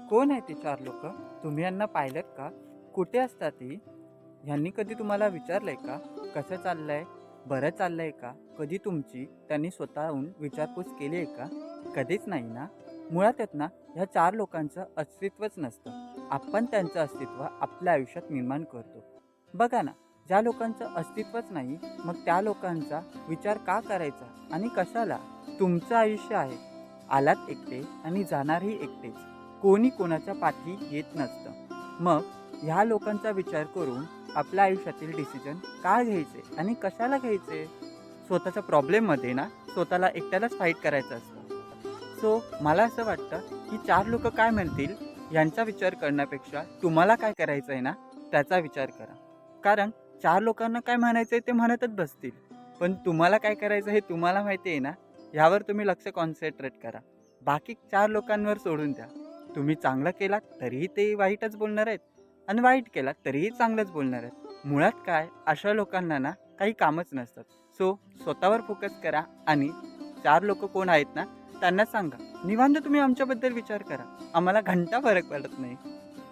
कोण आहे ती चार लोक? तुम्ही यांना पाहिलेत का? कुठे असतात ती? ह्यांनी कधी तुम्हाला विचारलंय का? कसं चाललंय? बरं चाललंय का? कधी तुमची त्यांनी स्वतःहून विचारपूस केली आहे का? कधीच नाही ना. मुळात आहेत ना, ह्या चार लोकांचं अस्तित्वच नसतं. आपण त्यांचं अस्तित्व आपल्या आयुष्यात निर्माण करतो. बघा ना, ज्या लोकांचं अस्तित्वच नाही, मग त्या लोकांचा विचार का करायचा आणि कशाला? तुमचं आयुष्य आहे. आलात एकटे आणि जाणारही एकटेच. कोणी कोणाच्या पाठी येत नसतं. मग ह्या लोकांचा विचार करून आपल्या आयुष्यातील डिसिजन का घ्यायचे आणि कशाला घ्यायचे? स्वतःच्या प्रॉब्लेममध्ये ना स्वतःला एकट्यालाच फाईट करायचं असतं. सो मला असं वाटतं की चार लोक काय म्हणतील यांचा विचार करण्यापेक्षा तुम्हाला काय करायचं आहे ना त्याचा विचार करा. कारण चार लोकांना काय म्हणायचं आहे ते म्हणतच बसतील, पण तुम्हाला काय करायचं हे तुम्हाला माहिती आहे ना. ह्यावर तुम्ही लक्ष कॉन्सन्ट्रेट करा. बाकी चार लोकांवर सोडून द्या. तुम्ही चांगलं केलात तरीही ते वाईटच बोलणार आहेत आणि वाईट केलात तरीही चांगलंच बोलणार आहेत. मुळात काय अशा लोकांना ना काही कामच नसतात. सो स्वतःवर फोकस करा आणि चार लोक कोण आहेत ना त्यांना सांगा, निवांत तुम्ही आमच्याबद्दल विचार करा, आम्हाला घंटा फरक पडत नाही.